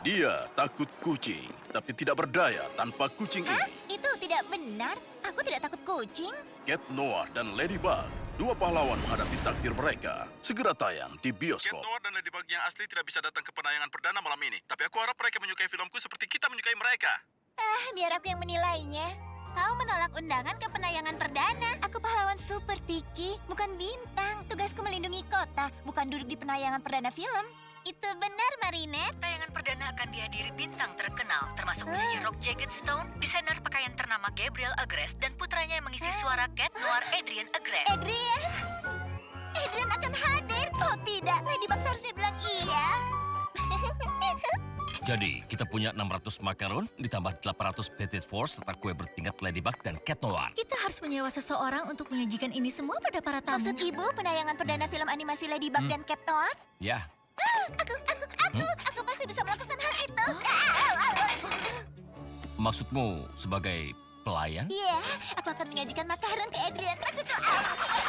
Dia takut kucing, tapi tidak berdaya tanpa kucing Hah? ini. Itu tidak benar. Aku tidak takut kucing. Cat Noir dan Ladybug, dua pahlawan menghadapi takdir mereka. Segera tayang di bioskop. Cat Noir dan Ladybug yang asli tidak bisa datang ke penayangan perdana malam ini. Tapi aku harap mereka menyukai filmku seperti kita menyukai mereka. Biar aku yang menilainya. Kau menolak undangan ke penayangan perdana. Aku pahlawan super Tiki, bukan bintang. Tugasku melindungi kota, bukan duduk di penayangan perdana film. Itu benar, Marinette. Tayangan perdana akan dihadiri bintang terkenal, termasuk penyanyi rock Jagged Stone, desainer pakaian ternama Gabriel Agreste, dan putranya yang mengisi suara Cat Noir Adrian Agreste. Adrian? Adrian akan hadir. Oh tidak, Ladybug seharusnya bilang iya. Jadi, kita punya 600 makaron, ditambah 800 Petit Fours serta kue bertingkat Ladybug dan Cat Noir. Kita harus menyewa seseorang untuk menyajikan ini semua pada para tamu. Maksud ibu penayangan perdana film animasi Ladybug dan Cat Noir? Ya, Aku pasti bisa melakukan hal itu. maksudmu sebagai pelayan? Iya, aku akan menyajikan makaron ke Adrian. Maksudku,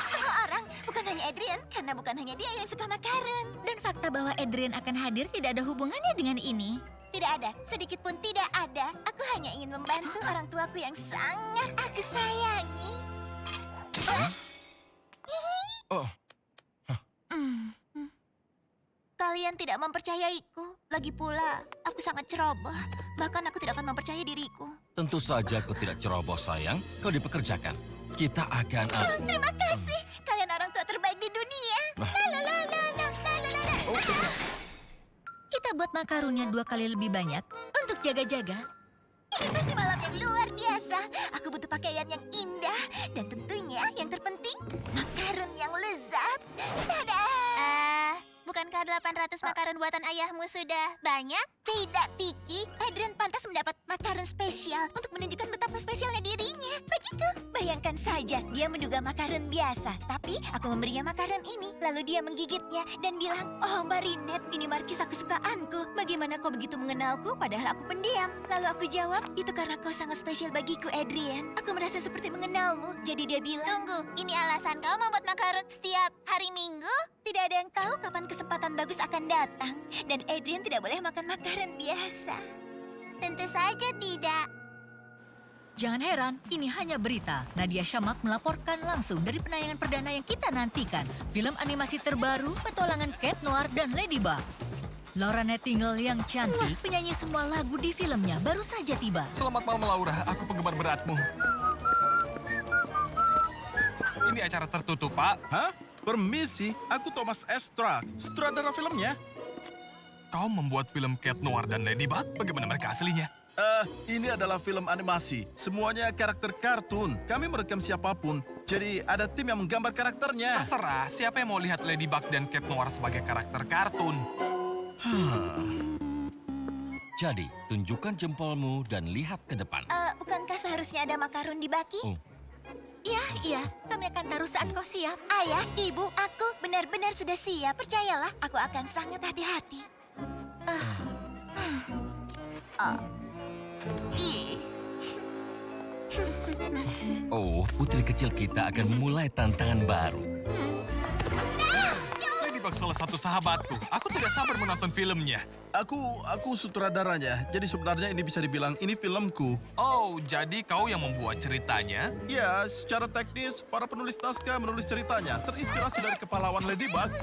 semua orang. Bukan hanya Adrian, karena bukan hanya dia yang suka makaron. Dan fakta bahwa Adrian akan hadir tidak ada hubungannya dengan ini. Tidak ada, sedikit pun tidak ada. Aku hanya ingin membantu orang tuaku yang sangat aku sayangi. Oh, Kalian tidak mempercayaiku. Lagi pula, aku sangat ceroboh. Bahkan aku tidak akan mempercayai diriku. tentu saja kau tidak ceroboh, sayang. Kau dipekerjakan. Kita akan... Terima kasih. Kalian orang tua terbaik di dunia. Nah. Kita buat makarunnya 2 kali lebih banyak untuk jaga-jaga. Ini pasti malam yang luar biasa. Aku butuh pakaian yang indah. Dan tentunya yang terpenting, makaron yang lezat. Tada! Bukankah 800 makaron buatan ayahmu sudah banyak? Tidak, Tiki. Adrian pantas mendapat makaron spesial untuk menunjukkan betapa spesialnya dirinya. Bagiku, bayangkan saja dia menduga makaron biasa. Tapi aku memberinya makaron ini. Lalu dia menggigitnya dan bilang, "Oh, Marinette, ini markis kesukaanku. Bagaimana kau begitu mengenalku padahal aku pendiam?" Lalu aku jawab, "Itu karena kau sangat spesial bagiku, Adrian. Aku merasa seperti mengenalmu." Jadi dia bilang, "Tunggu, ini alasan kau membuat makaron setiap hari Minggu?" Tidak ada yang tahu kapan kesempatan bagus akan datang. Dan Adrian tidak boleh makan makaron biasa. Tentu saja tidak. Jangan heran, ini hanya berita. Nadia Shamak melaporkan langsung dari penayangan perdana yang kita nantikan. Film animasi terbaru, petualangan Cat Noir dan Ladybug. Laura Nightingale yang cantik, penyanyi semua lagu di filmnya, baru saja tiba. Selamat malam, Laura. Aku penggemar beratmu. Ini acara tertutup, Pak. Hah? Permisi, aku Thomas Estrak, sutradara filmnya. Kau membuat film Cat Noir dan Ladybug? Bagaimana mereka aslinya? Ini adalah film animasi. Semuanya karakter kartun. Kami merekam siapapun. Jadi ada tim yang menggambar karakternya. Terserah, siapa yang mau lihat Ladybug dan Cat Noir sebagai karakter kartun? Jadi, tunjukkan jempolmu dan lihat ke depan. Bukankah seharusnya ada makaron di baki? Oh. Iya, kami akan taruh saat kau siap. Ayah, ibu, aku benar-benar sudah siap. Percayalah, aku akan sangat hati-hati. Oh, putri kecil kita akan memulai tantangan baru. Ladybug salah satu sahabatku. Aku tidak sabar menonton filmnya. Aku sutradaranya. Jadi sebenarnya ini bisa dibilang ini filmku. Oh, jadi kau yang membuat ceritanya? Ya, secara teknis, para penulis naskah menulis ceritanya terinspirasi dari kepahlawan Ladybug.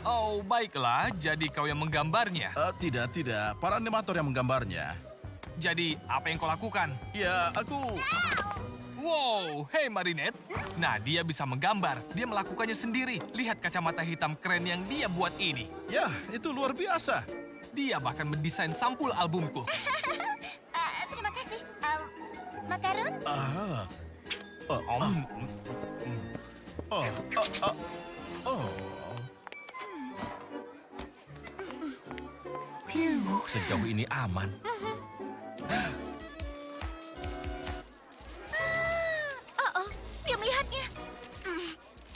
Oh, baiklah. Jadi kau yang menggambarnya. Tidak. Para animator yang menggambarnya. Jadi, apa yang kau lakukan? Ya, aku... Wow, hey Marinette. Nah, dia bisa menggambar. Dia melakukannya sendiri. Lihat kacamata hitam keren yang dia buat ini. Ya, itu luar biasa. Dia bahkan mendesain sampul albumku. Terima kasih. Makaron? Sejauh ini aman. Dia melihatnya.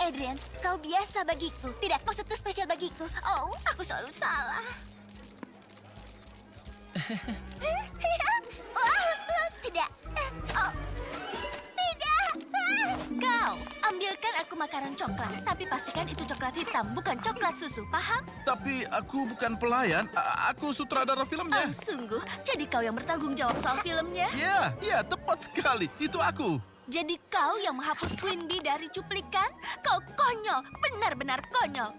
Adrian, kau biasa bagiku. Tidak, maksudku spesial bagiku. Oh, aku selalu salah. Tidak. Oh, tidak. Kau, ambilkan Berikan aku makanan coklat, tapi pastikan itu coklat hitam, bukan coklat susu, paham? Tapi aku bukan pelayan, aku sutradara filmnya. Oh, sungguh? Jadi kau yang bertanggung jawab soal filmnya? Ya, tepat sekali. Itu aku. Jadi kau yang menghapus Queen Bee dari cuplikan? Kau konyol, benar-benar konyol.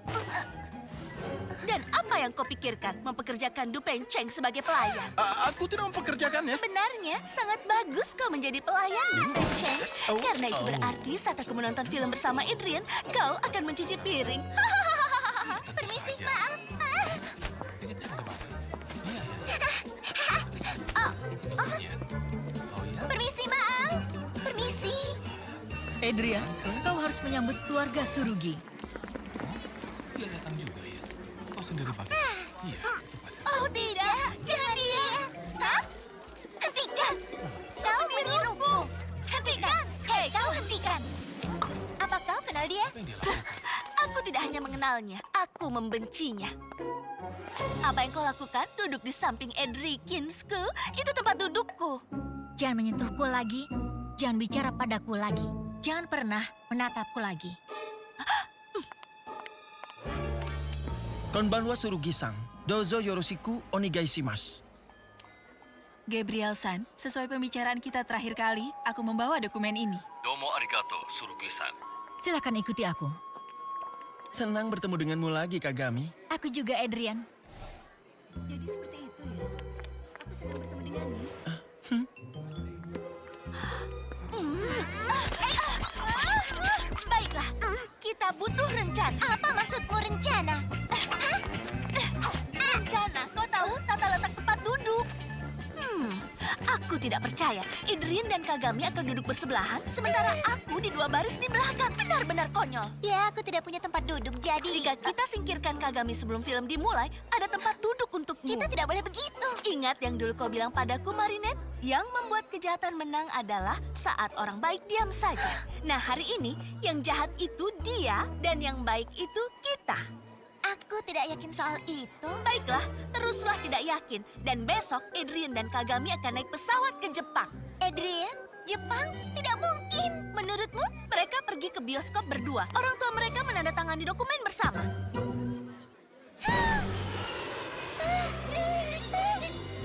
Dan apa yang kau pikirkan? Mempekerjakan Du Pencheng sebagai pelayan? Aku tidak mempekerjakannya. Sebenarnya sangat bagus kau menjadi pelayan Du Pencheng. Karena itu berarti saat aku menonton film bersama Adrian, kau akan mencuci piring. Permisi, maaf. Permisi, maaf. Permisi. Adrian, kau harus menyambut keluarga Surugi. Dia datang juga ya. Kau sendiri pakai. Iya, itu pasti. Oh, tidak. Jangan dia. Hah? Hentikan. Kau meniruku. Hentikan. Hei, kau hentikan. Apa kau kenal dia? Apa yang dia lakukan? Aku tidak hanya mengenalnya, aku membencinya. Apa yang kau lakukan? Duduk di samping Edrikinsku? Itu tempat dudukku. Jangan menyentuhku lagi. Jangan bicara padaku lagi. Jangan pernah menatapku lagi. Konbanwa Surugi-san, dozo yoroshiku onegaishimasu. Gabriel-san, sesuai pembicaraan kita terakhir kali, aku membawa dokumen ini. Domo arigato, Surugi-san. Silakan ikuti aku. Senang bertemu denganmu lagi, Kagami. Aku juga Adrian. Jadi seperti itu ya? Aku senang bertemu denganmu. Baiklah, kita butuh rencana. Apa maksudmu rencana? Rencana, kau tahu tata letak tempat duduk. Aku tidak percaya. Adrian dan Kagami akan duduk bersebelahan, sementara aku di dua baris di belakang. Benar-benar konyol. Ya, aku tidak punya tempat duduk, jadi... Jika kita singkirkan Kagami sebelum film dimulai, ada tempat duduk untukmu. Kita tidak boleh begitu. Ingat yang dulu kau bilang padaku, Marinette? Yang membuat kejahatan menang adalah saat orang baik diam saja. Nah, hari ini yang jahat itu dia dan yang baik itu kita. Aku tidak yakin soal itu. Baiklah, teruslah tidak yakin. Dan besok Adrian dan Kagami akan naik pesawat ke Jepang. Adrian, Jepang? Tidak mungkin. Menurutmu, mereka pergi ke bioskop berdua. Orang tua mereka menandatangani dokumen bersama.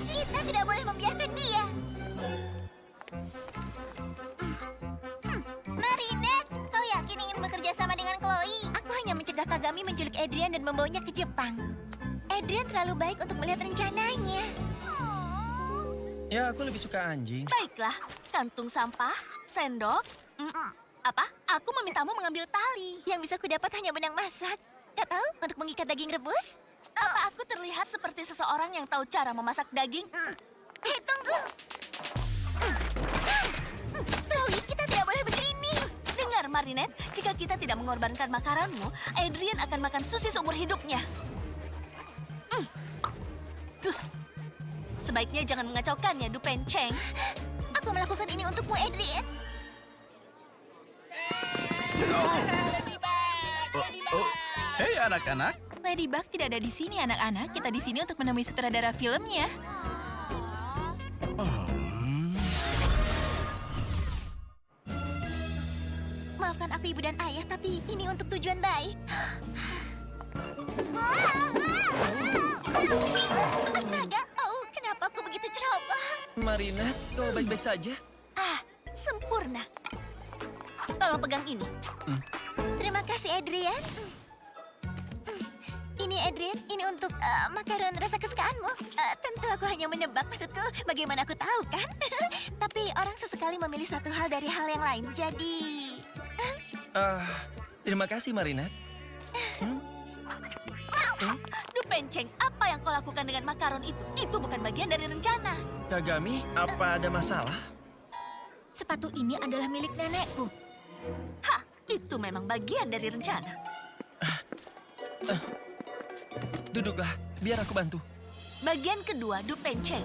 Kita tidak boleh membiarkan dia. Marinette, kau yakin ingin bekerja sama dengan Chloe? Aku hanya mencegah Kagami menculik Adrian dan membawanya ke Jepang. Adrian terlalu baik untuk melihat rencananya. Ya, aku lebih suka anjing. Baiklah, kantung sampah, sendok. Apa? Aku memintamu mengambil tali. Yang bisa kudapat hanya benang masak. Kau tahu, untuk mengikat daging rebus? Apa aku terlihat seperti seseorang yang tahu cara memasak daging? Hei, tunggu. Chloe, kita tidak boleh begini. Dengar, Marinette, jika kita tidak mengorbankan makaranmu, Adrian akan makan sushi seumur hidupnya. Sebaiknya jangan mengacaukannya, Du Pencheng. Aku melakukan ini untukmu, Adrian. Hei anak-anak, Ladybug tidak ada di sini, anak-anak. Kita di sini untuk menemui sutradara filmnya. Maafkan aku ibu dan ayah, tapi ini untuk tujuan baik. Astaga, kenapa aku begitu ceroboh? Marinette, kau baik-baik saja? Sempurna. Tolong pegang ini. Terima kasih, Adrian. Ini, Adrian, ini untuk makaron rasa kesukaanmu. Tentu aku hanya menebak, maksudku bagaimana aku tahu, kan? Tapi orang sesekali memilih satu hal dari hal yang lain, jadi... Terima kasih, Marinette. Du Pencheng, apa yang kau lakukan dengan makaron itu? Itu bukan bagian dari rencana. Kagami, apa ada masalah? Sepatu ini adalah milik nenekku. Hah, itu memang bagian dari rencana. Duduklah, biar aku bantu. Bagian kedua, Du Pencheng.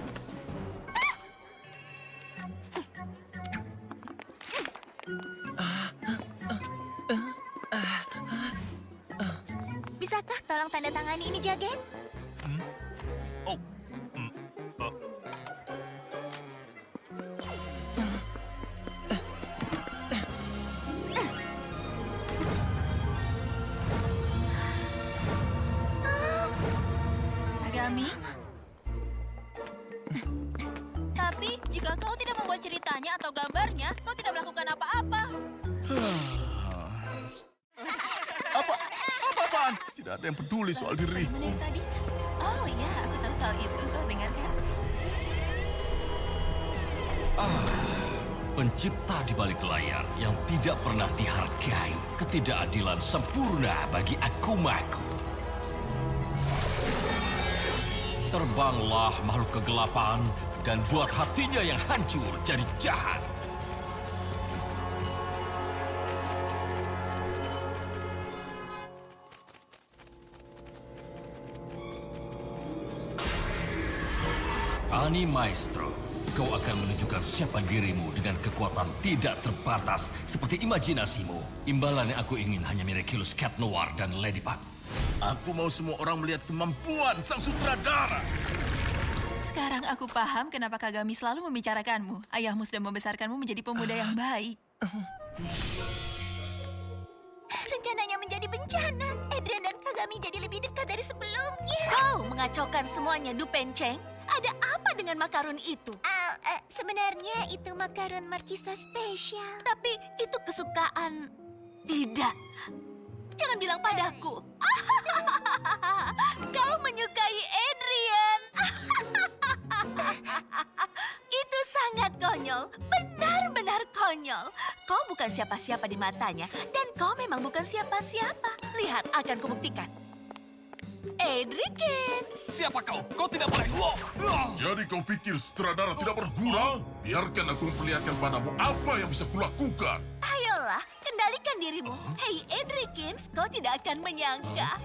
Bisakah tolong tanda tangani ini, Jaget? Oh, Kagami. Tapi jika kau tidak membuat ceritanya atau gambarnya, kau tidak melakukan apa-apa. Apa-apaan? Tidak ada yang peduli soal diri. Mana yang tadi? Oh iya, aku tahu soal itu. Kau dengarkan? Pencipta di balik layar yang tidak pernah dihargai. Ketidakadilan sempurna bagi Akumaku. Terbanglah makhluk kegelapan dan buat hatinya yang hancur jadi jahat. Ani Maestro, kau akan menunjukkan siapa dirimu dengan kekuatan tidak terbatas seperti imajinasimu. Imbalan yang aku ingin hanya Miraculous Cat Noir dan Ladybug. Aku mau semua orang melihat kemampuan sang sutradara. Sekarang aku paham kenapa Kagami selalu membicarakanmu. Ayahmu sudah membesarkanmu menjadi pemuda yang baik. Rencananya menjadi bencana. Adrian dan Kagami jadi lebih dekat dari sebelumnya. Kau mengacaukan semuanya, Du Penceng. Ada apa dengan makaron itu? Sebenarnya itu makaron Markisa spesial. Tapi itu kesukaan... Tidak. Jangan bilang padaku. Kau menyukai Adrian. Itu sangat konyol. Benar-benar konyol. Kau bukan siapa-siapa di matanya. Dan kau memang bukan siapa-siapa. Lihat, akan kubuktikan. Adrikins. Siapa kau? Kau tidak boleh. Jadi kau pikir sutradara tidak berguna? Biarkan aku memperlihatkan padamu apa yang bisa kulakukan. Ayolah, kendalikan dirimu. Hei Adrikins, kau tidak akan menyangka.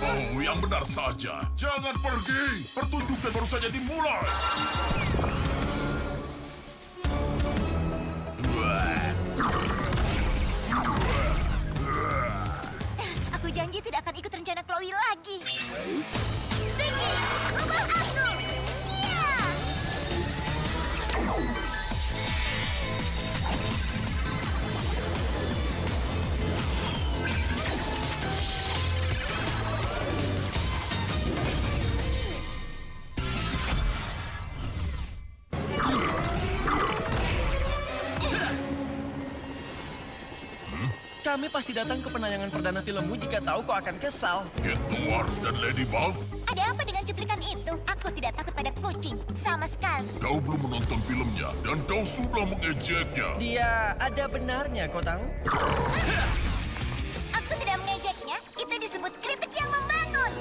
Oh, yang benar saja. Jangan pergi. Pertunjukan baru saja dimulai. Aku janji tidak akan ikut rencana Chloe lagi. Tinggi, ubah aku. Iya. Kami pasti datang ke penayangan perdana filmmu jika tahu kau akan kesal. Cat Noir dan Ladybug, Ada apa dengan cuplikan itu? Aku tidak takut pada kucing. Sama sekali. kau belum menonton filmnya dan kau sudah mengejeknya. Dia ada benarnya, kau tahu? Aku tidak mengejeknya. Itu disebut kritik yang membangun.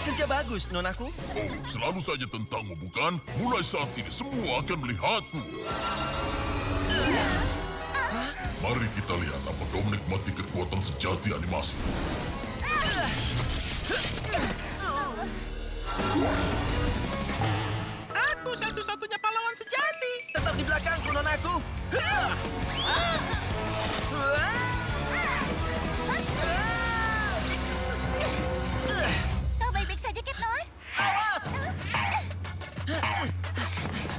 Kerja bagus, nonaku. Oh, selalu saja tentangmu, bukan? Mulai saat ini semua akan melihatku. Mari kita lihat apa kau menikmati kekuatan sejati animasi. Aku satu-satunya pahlawan sejati. Tetap di belakangku, nonaku. Kau baik-baik saja, Cat Noir? Awas!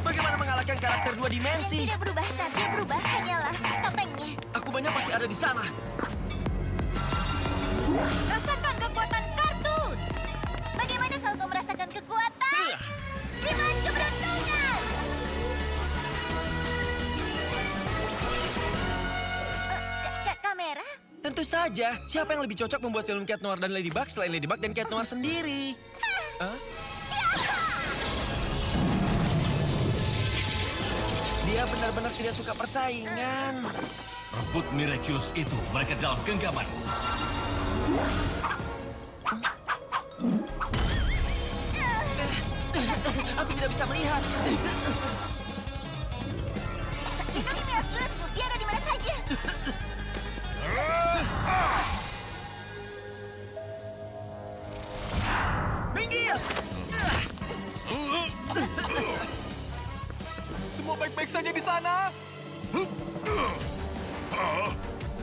Bagaimana mengalahkan karakter dua Yang dimensi? tidak berubah saat dia berubah hanyalah topengnya. Akubannya pasti ada di sana. Rasakan kekuatan kartun. Bagaimana kalau kau merasakan kekuatan? Jimat keberuntungan. Kamera? Tentu saja. Siapa yang lebih cocok membuat film Cat Noir dan Ladybug selain Ladybug dan Cat Noir sendiri? Hah? Dia benar-benar tidak suka persaingan. Rebut Miraculous itu, mereka dalam genggaman. Aku tidak bisa melihat. Lindungi Miraculousmu, dia ada di mana saja. Minggir! Semua baik-baik saja di sana.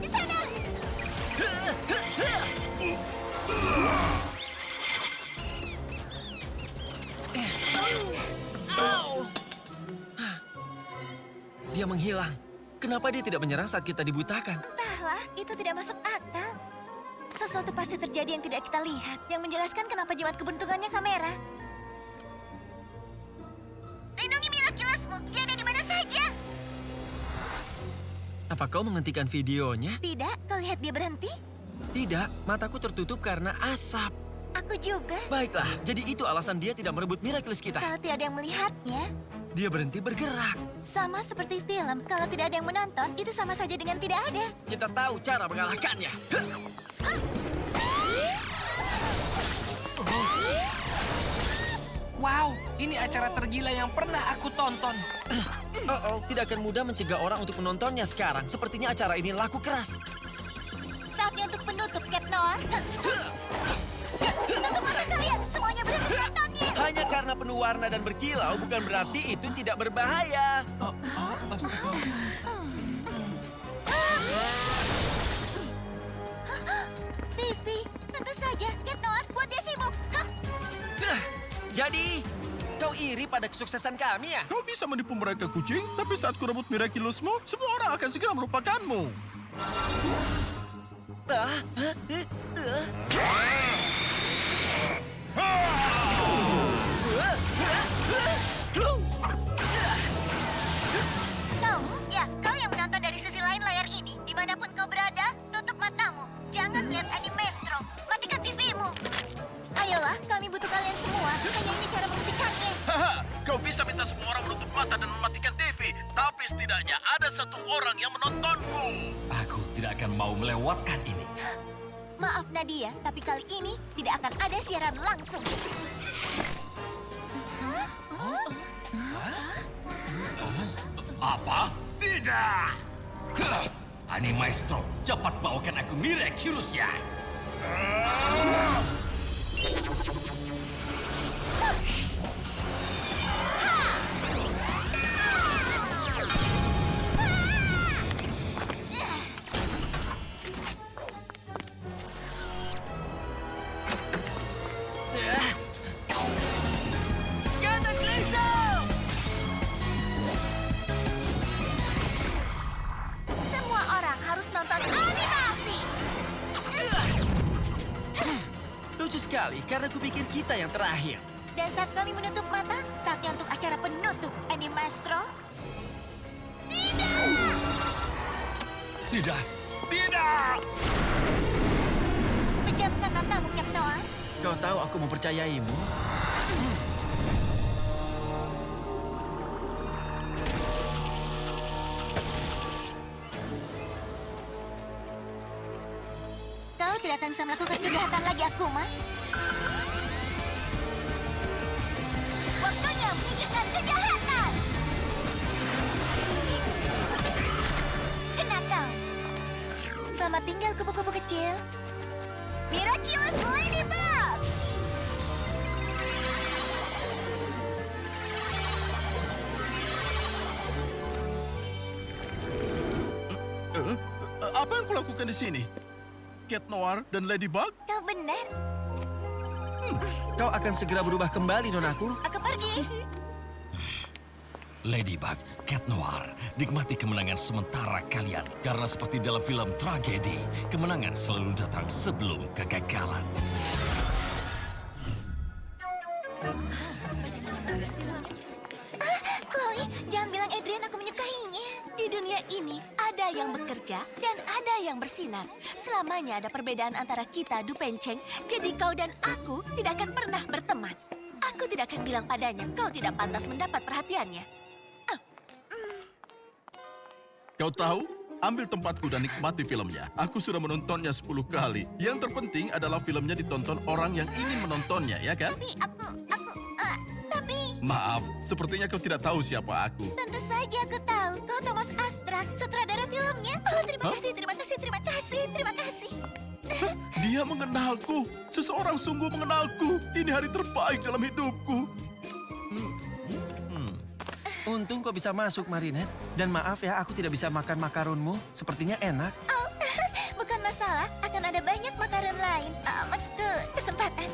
Di sana. Dia menghilang. Kenapa dia tidak menyerang saat kita dibutakan? Entahlah, itu tidak masuk akal. Sesuatu pasti terjadi yang tidak kita lihat, yang menjelaskan kenapa jimat keberuntungannya kamera. Lindungi Miraculousmu, dia ada di mana saja. Apa kau menghentikan videonya? Tidak, kau lihat dia berhenti? Tidak, mataku tertutup karena asap. Aku juga. Baiklah, jadi itu alasan dia tidak merebut Miraculous kita. Kalau tidak ada yang melihatnya, Dia berhenti bergerak. sama seperti film. Kalau tidak ada yang menonton, itu sama saja dengan tidak ada. Kita tahu cara mengalahkannya. Wow, ini acara tergila yang pernah aku tonton. Tidak akan mudah mencegah orang untuk menontonnya sekarang. Sepertinya acara ini laku keras. Saatnya untuk penutup, Cat Noir. Tutup mata kalian, semuanya berhenti menontonnya. Hanya karena penuh warna dan berkilau bukan berarti itu tidak berbahaya. TV, tentu saja, Cat Noir, buat dia sibuk. Jadi, kau iri pada kesuksesan kami ya? Kau bisa menipu mereka kucing, tapi saat ku rebut Miraculousmu, semua orang akan segera melupakanmu. Kau yang menonton dari sisi lain layar ini. Dimanapun kau berada, tutup matamu. Jangan lihat Animestro. Matikan TV-mu. Ayolah, kami butuh kalian semua. Hanya ini cara menghentikannya. Haha, kau bisa minta semua orang menutup mata dan mematikan TV, tapi setidaknya ada satu orang yang menontonku. Aku tidak akan mau melewatkan ini. Maaf Nadia, tapi kali ini tidak akan ada siaran langsung. Apa? Tidak! Animaestro, cepat bawakan aku Miraculous-nya. Semua orang harus nonton animasi. Lucu sekali, karena kupikir kita yang terakhir. Dan saat kami menutup mata, saatnya untuk acara penutup Animastro. Tidak! Tidak! Pejamkan matamu, Cat Noir. Kau tahu aku mempercayaimu. Kau tidak akan bisa melakukan kejahatan lagi, Akuma. Waktunya menunjukkan kejahatan. Kena kau. Selamat tinggal, kupu-kupu kecil. Miraculous Ladybug! Apa yang kulakukan di sini? Cat Noir dan Ladybug? Kau benar. Kau akan segera berubah kembali, Nonaku. Aku pergi. Ladybug, Cat Noir, nikmati kemenangan sementara kalian. Karena seperti dalam film tragedi, kemenangan selalu datang sebelum kegagalan. Chloe, jangan bilang Adrian aku menyukainya. Di dunia ini ada yang bekerja dan ada yang bersinar. Selamanya ada perbedaan antara kita, Du Penceng. Jadi kau dan aku tidak akan pernah berteman. Aku tidak akan bilang padanya, kau tidak pantas mendapat perhatiannya. Kau tahu? Ambil tempatku dan nikmati filmnya. Aku sudah menontonnya 10 kali. Yang terpenting adalah filmnya ditonton orang yang ingin menontonnya, ya kan? Tapi tapi Maaf, sepertinya kau tidak tahu siapa aku. tentu saja aku tahu. Kau Thomas Astra, sutradara filmnya. Oh, terima Hah? kasih, terima kasih, terima kasih, terima kasih. Dia mengenalku. Seseorang sungguh mengenalku. Ini hari terbaik dalam hidupku. Untung kau bisa masuk, Marinette. Dan maaf ya, aku tidak bisa makan makarunmu. Sepertinya enak. Oh, bukan masalah. Akan ada banyak makanan lain. Maksudku, kesempatan.